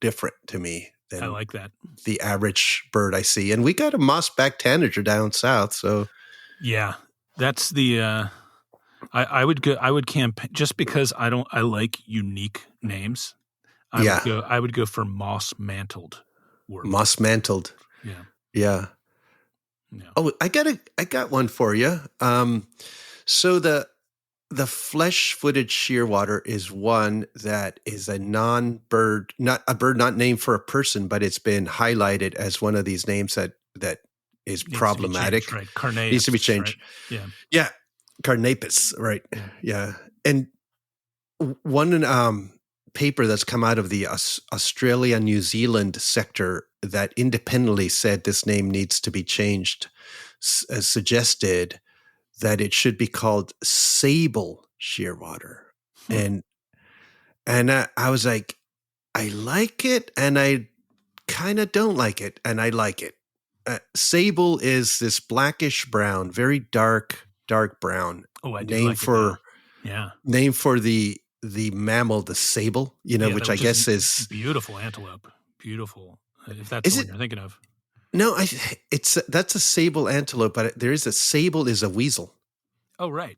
C: different to me
B: I
C: than
B: like that.
C: the average bird I see. And we got a mossback tanager down south, so
B: Yeah, that's the. I would go. I would campaign just because I like unique names.
C: yeah,
B: I would go for moss mantled wort.
C: moss mantled.
B: Yeah.
C: Yeah.
B: Yeah.
C: Oh, I got one for you. So the flesh-footed shearwater is one that is a non-bird, not a bird, not named for a person, but it's been highlighted as one of these names that is
B: Needs to be
C: problematic.
B: changed, right? Carnaeus,
C: Needs to be changed.
B: Right? Yeah.
C: Yeah, Carnapus, right?
B: Yeah.
C: Yeah, and one paper that's come out of the Australia New Zealand sector that independently said this name needs to be changed, suggested that it should be called sable shearwater. And I was like, I like it and I kind of don't like it, and I like it. Sable is this blackish brown, very dark brown.
B: Oh, I do
C: Name
B: like
C: for
B: it now. Yeah.
C: Name for the mammal, the sable, which I guess is
B: beautiful antelope. Beautiful, if that's
C: is
B: the
C: it?
B: one you're thinking of.
C: No, that's a sable antelope, but there is a sable is a weasel.
B: Oh, right.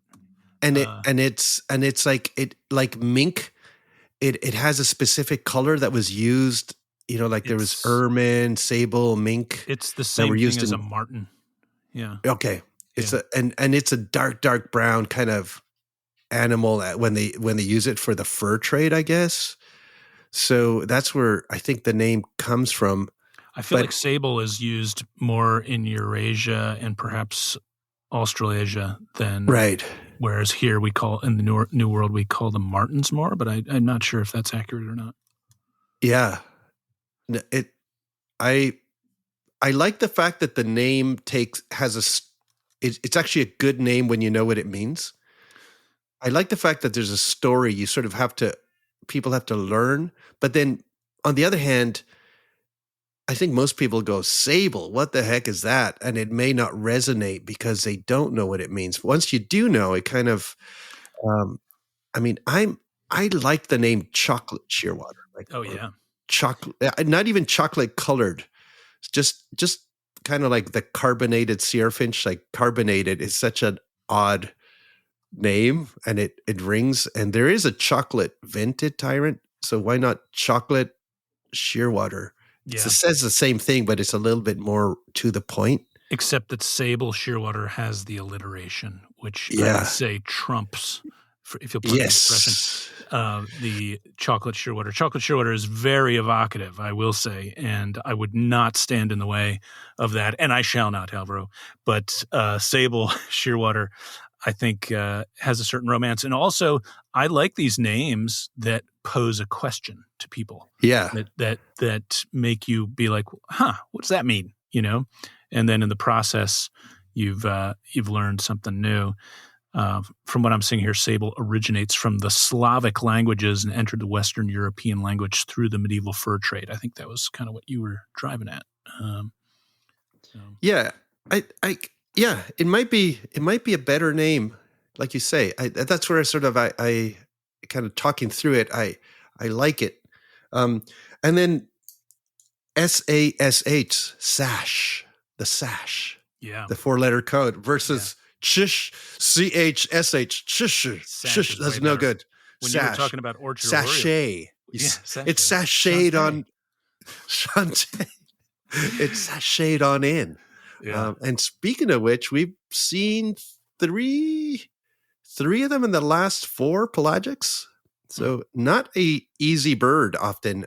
C: And it's like mink. It has a specific color that was used. Like there was ermine, sable, mink.
B: It's the same thing as a marten. Yeah.
C: Okay. It's it's a dark brown kind of animal when they use it for the fur trade, I guess. So that's where I think the name comes from.
B: I feel like sable is used more in Eurasia and perhaps Australasia than
C: right.
B: Whereas here we call, in the New World, we call them martens more, but I'm not sure if that's accurate or not.
C: Yeah. I like the fact that the name it's actually a good name when you know what it means. I like the fact that there's a story you sort of people have to learn. But then on the other hand, I think most people go, sable, what the heck is that? And it may not resonate because they don't know what it means. Once you do know, it kind of, I like the name chocolate shearwater. Like,
B: oh yeah.
C: Chocolate, not even chocolate colored, just kind of like the carbonated searfinch. Like carbonated is such an odd name, and it rings. And there is a chocolate vented tyrant, so why not chocolate shearwater?
B: Yeah.
C: It says the same thing, but it's a little bit more to the point.
B: Except that sable shearwater has the alliteration, which I would say trumps, if you'll put the expression, the chocolate shearwater. Chocolate shearwater is very evocative, I will say, and I would not stand in the way of that, and I shall not, Alvaro. But sable shearwater, I think, has a certain romance. And also, I like these names that pose a question to people.
C: Yeah.
B: That make you be like, what does that mean? And then in the process, you've learned something new. From what I'm seeing here, sable originates from the Slavic languages and entered the Western European language through the medieval fur trade. I think that was kind of what you were driving at.
C: Yeah, it might be a better name, like you say. That's where I kind of talking through it. I like it, and then SASH, sash, the sash,
B: yeah,
C: the 4-letter code versus chish, CHSH, chish. That's no good.
B: When you were talking about orchard
C: sachet, it's sashayed on Shantae. It's sashayed on in.
B: Yeah.
C: And speaking of which, we've seen three of them in the last 4 pelagics. So not a easy bird often,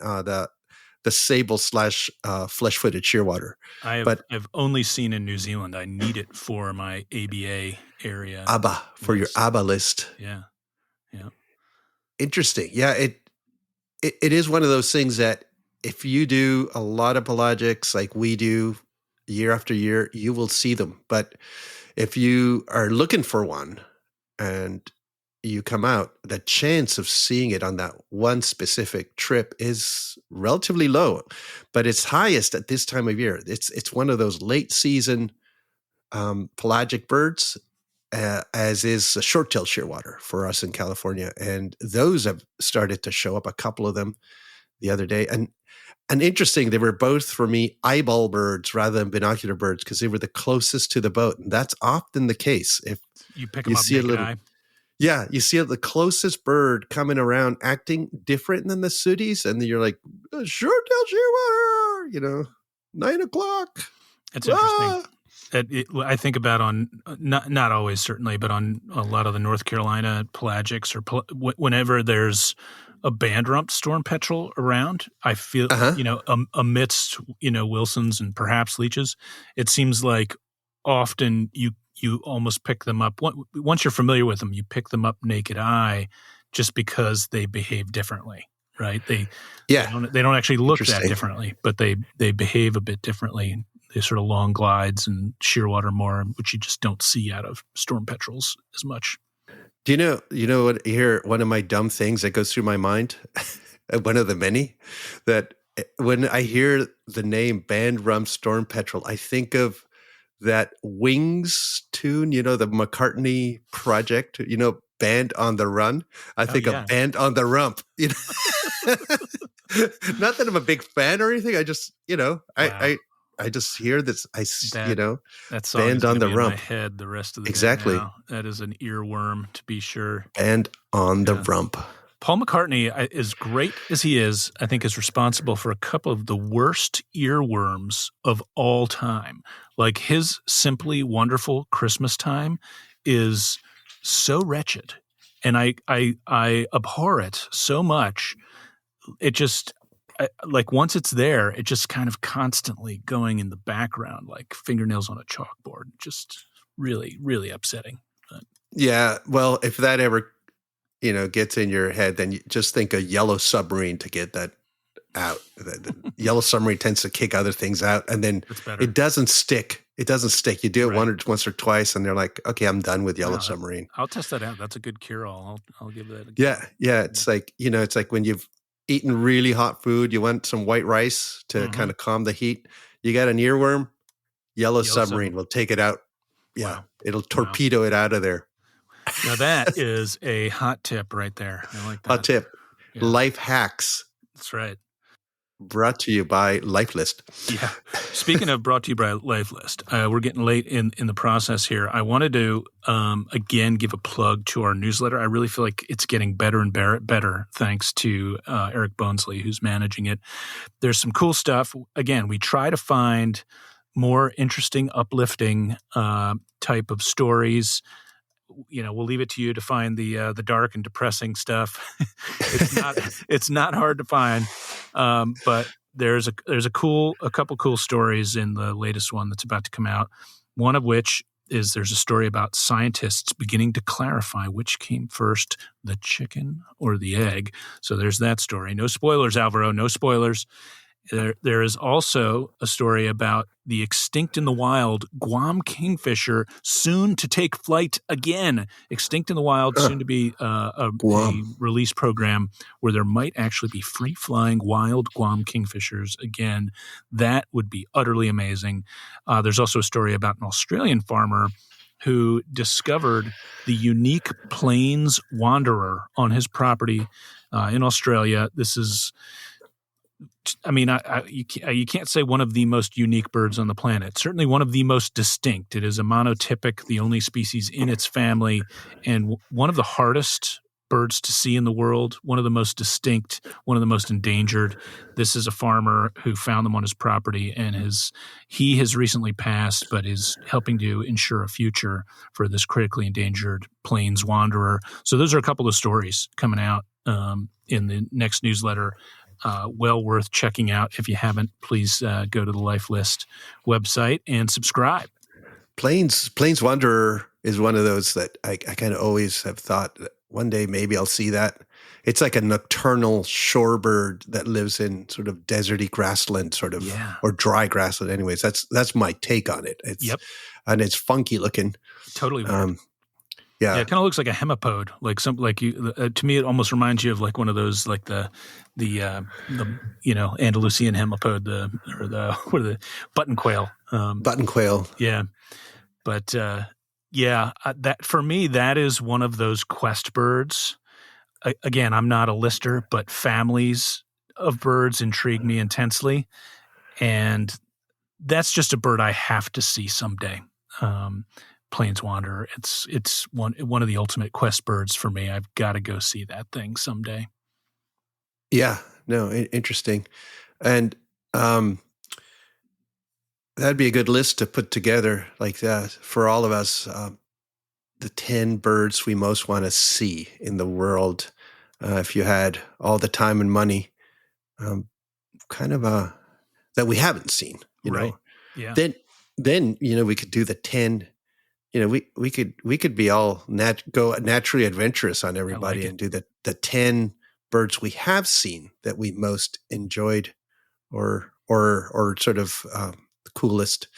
C: the sable / flesh-footed shearwater.
B: I've only seen in New Zealand. I need it for my ABA area.
C: ABA, for your ABA list.
B: Yeah. Yeah.
C: Interesting. Yeah, it is one of those things that if you do a lot of pelagics like we do year after year, you will see them. But if you are looking for one and you come out, the chance of seeing it on that one specific trip is relatively low, but it's highest at this time of year. It's one of those late season pelagic birds, as is a short-tailed shearwater for us in California. And those have started to show up, a couple of them the other day. And And interesting, they were both, for me, eyeball birds rather than binocular birds because they were the closest to the boat. And that's often the case. If
B: You pick them
C: you
B: up
C: see a
B: naked
C: little,
B: eye.
C: yeah, you see the closest bird coming around acting different than the sooties. And then you're like, sure tells you where, 9:00.
B: It's interesting. I think about on not always certainly, but on a lot of the North Carolina pelagics or whenever there's a band rump storm petrel around, I feel amidst Wilsons and perhaps leeches, it seems like often you almost pick them up once you're familiar with them. You pick them up naked eye just because they behave differently, right? They don't actually look that differently, but they behave a bit differently. They sort of long glides and shearwater more, which you just don't see out of storm petrels as much.
C: Do you know what? Here, one of my dumb things that goes through my mind, one of the many, that when I hear the name Band Rump Storm Petrel, I think of that Wings tune, the McCartney project, Band on the Run. I think of Band on the Rump. Not that I'm a big fan or anything. I just, wow. I just hear this.
B: That song
C: Band
B: is
C: on the
B: be
C: Rump.
B: In my head the rest of the
C: exactly.
B: day now. That is an earworm to be sure.
C: Band on the Rump.
B: Paul McCartney, as great as he is, I think is responsible for a couple of the worst earworms of all time. Like his Simply Wonderful Christmas Time is so wretched, and I abhor it so much. It just like once it's there, it just kind of constantly going in the background, like fingernails on a chalkboard. Just really, really upsetting. But.
C: Yeah, well, if that ever gets in your head, then you just think a Yellow Submarine to get that out. The Yellow Submarine tends to kick other things out, and then it doesn't stick. It doesn't stick. You do it once or twice, and they're like, okay, I'm done with Yellow Submarine.
B: I'll test that out. That's a good cure-all. I'll give that a go.
C: Yeah. It's like, it's like when you've eaten really hot food, you want some white rice to kind of calm the heat. You got an earworm, Yellow Submarine will take it out. Yeah, wow. It'll torpedo it out of there.
B: Now that is a hot tip right there. I like that.
C: Hot tip. Yeah. Life hacks.
B: That's right.
C: Brought to you by LifeList.
B: Yeah. Speaking of brought to you by LifeList, we're getting late in the process here. I wanted to, again, give a plug to our newsletter. I really feel like it's getting better and better thanks to Eric Bonesley, who's managing it. There's some cool stuff. Again, we try to find more interesting, uplifting type of stories. We'll leave it to you to find the dark and depressing stuff. It's not hard to find, but there's a couple cool stories in the latest one that's about to come out. One of which is there's a story about scientists beginning to clarify which came first, the chicken or the egg. So there's that story. No spoilers, Alvaro. No spoilers. There is also a story about the extinct in the wild Guam kingfisher soon to take flight again. Extinct in the wild, soon to be a release program where there might actually be free-flying wild Guam kingfishers again. That would be utterly amazing. There's also a story about an Australian farmer who discovered the unique plains wanderer on his property in Australia. This is... you can't say one of the most unique birds on the planet. Certainly one of the most distinct. It is a monotypic, the only species in its family, and one of the hardest birds to see in the world, one of the most distinct, one of the most endangered. This is a farmer who found them on his property, and he has recently passed, but is helping to ensure a future for this critically endangered plains wanderer. So those are a couple of stories coming out in the next newsletter. Well worth checking out. If you haven't, please go to the LifeList website and subscribe.
C: Plains Wanderer is one of those that I kind of always have thought that one day maybe I'll see that. It's like a nocturnal shorebird that lives in sort of deserty grassland, or dry grassland. Anyways, that's my take on it. And it's funky looking.
B: Totally weird.
C: Yeah,
B: it kind of looks like a hemipode. To me, it almost reminds you of like one of those, like the Andalusian hemipode, the button quail.
C: Button quail.
B: Yeah, but that for me, that is one of those quest birds. Again, I'm not a lister, but families of birds intrigue me intensely, and that's just a bird I have to see someday. Plains wanderer. It's one of the ultimate quest birds for me. I've got to go see that thing someday.
C: Yeah, no, interesting. And that'd be a good list to put together like that for all of us. The 10 birds we most want to see in the world. If you had all the time and money, kind of that we haven't seen,
B: Right. Yeah.
C: Then we could do the 10. We could be all go naturally adventurous on everybody and do the 10 birds we have seen that we most enjoyed, or sort of the coolest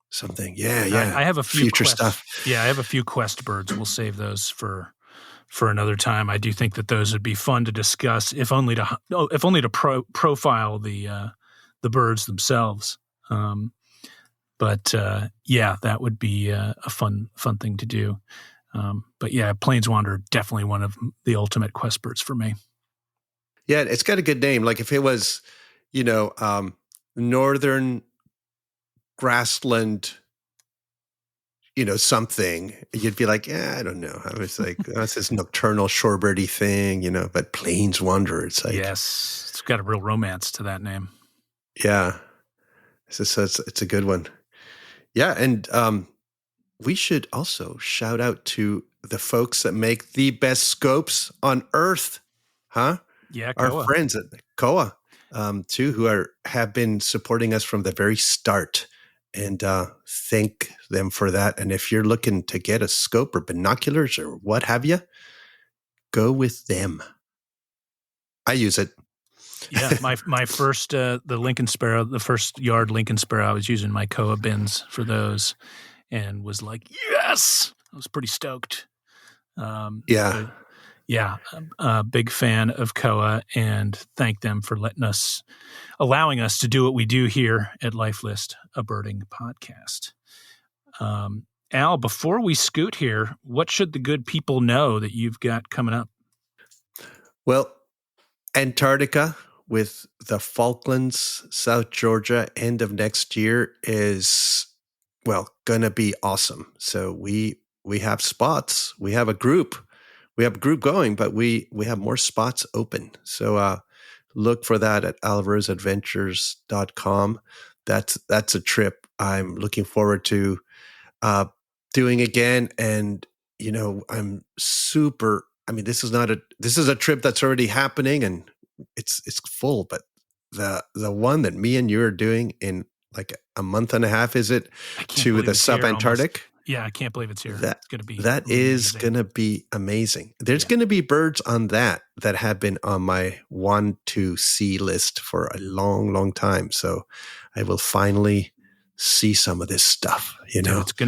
C: something. Yeah.
B: I have a few
C: future stuff.
B: Yeah, I have a few quest birds. We'll save those for another time. I do think that those would be fun to discuss, if only to profile the birds themselves. But that would be a fun thing to do. But yeah, plains wanderer, definitely one of the ultimate quest birds for me.
C: Yeah, it's got a good name. Like if it was, northern grassland, something, you'd be like, I don't know. I was like, that's this nocturnal shorebirdy thing, but plains wanderer. It's like,
B: yes, it's got a real romance to that name.
C: Yeah, so it's a good one. Yeah, and we should also shout out to the folks that make the best scopes on Earth, huh?
B: Yeah,
C: our friends at Koa, too, who have been supporting us from the very start, and thank them for that. And if you're looking to get a scope or binoculars or what have you, go with them. I use it.
B: Yeah, my first the Lincoln Sparrow, the first yard Lincoln Sparrow, I was using my Koa bins for those, and was like, yes, I was pretty stoked.
C: Yeah.
B: I'm a big fan of Koa, and thank them for allowing us to do what we do here at Life List, a birding podcast. Al, before we scoot here, what should the good people know that you've got coming up?
C: Well, Antarctica with the Falklands, South Georgia, end of next year is, going to be awesome. So we have spots. We have a group. We have a group going, but we have more spots open. So look for that at alvarosadventures.com. That's a trip I'm looking forward to doing again. And, I'm super, this is a trip that's already happening and it's full, but the one that me and you are doing in like a month and a half, is it, to the sub-Antarctic?
B: Yeah, I can't believe it's here. It's going to be
C: going to be amazing. There's going to be birds on that have been on my want to see list for a long, long time. So I will finally see some of this stuff.
B: Dude, it's going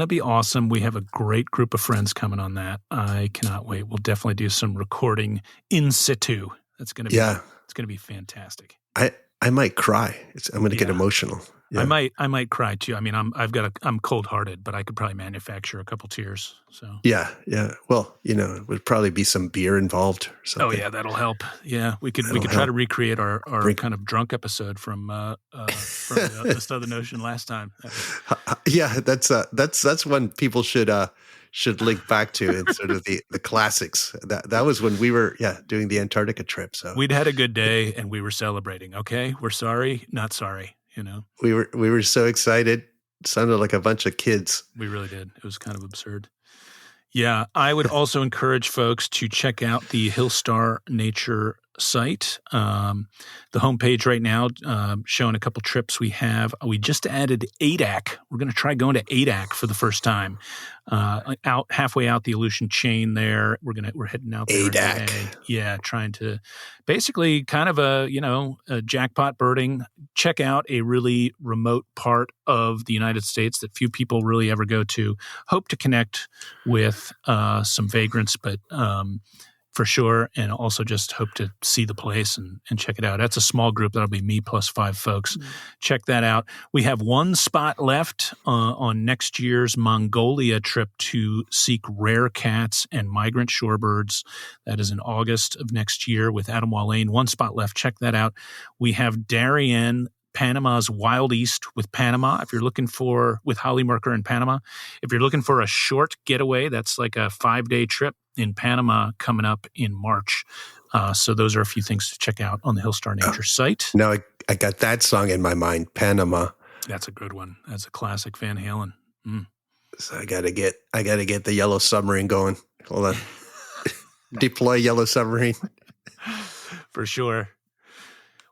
B: to be awesome. We have a great group of friends coming on that. I cannot wait. We'll definitely do some recording in situ. That's going to be it's going to be fantastic.
C: I might cry. I'm going to get emotional. Yeah.
B: I might cry too. I'm cold-hearted, but I could probably manufacture a couple tears. So
C: yeah. Well, would probably be some beer involved or something.
B: Oh yeah, that'll help. Yeah, we could try to recreate our kind of drunk episode from the Southern Ocean last time.
C: Yeah, that's one people should link back to in sort of the classics. That was when we were doing the Antarctica trip. So
B: we'd had a good day and we were celebrating. Okay, we're sorry, not sorry.
C: We were so excited. It sounded like a bunch of kids.
B: We really did. It was kind of absurd. Yeah, I would also encourage folks to check out the Hillstar Nature site. The homepage right now showing a couple trips we have. We just added Adak. We're going to try going to Adak for the first time. Halfway out the Aleutian chain there. We're heading out there.
C: Adak.
B: Yeah, trying to basically kind of a jackpot birding. Check out a really remote part of the United States that few people really ever go to. Hope to connect with some vagrants, but for sure. And also just hope to see the place and check it out. That's a small group. That'll be me plus 5 folks. Check that out. We have one spot left on next year's Mongolia trip to seek rare cats and migrant shorebirds. That is in August of next year with Adam Wallane. One spot left. Check that out. We have Darien, Panama's Wild East with Panama. If you're looking for, with Holly Merker in Panama, if you're looking for a short getaway, that's like a 5-day trip in Panama coming up in March. So those are a few things to check out on the Hillstar Nature site.
C: Now I got that song in my mind, Panama.
B: That's a good one. That's a classic Van Halen.
C: So I gotta get the Yellow Submarine going. Hold on. Deploy Yellow Submarine.
B: For sure.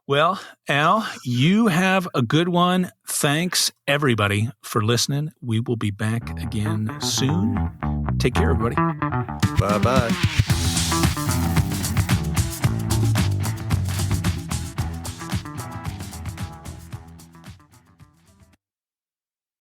B: Well, Al, you have a good one. Thanks, everybody, for listening. We will be back again soon. Take care, everybody.
C: Bye-bye.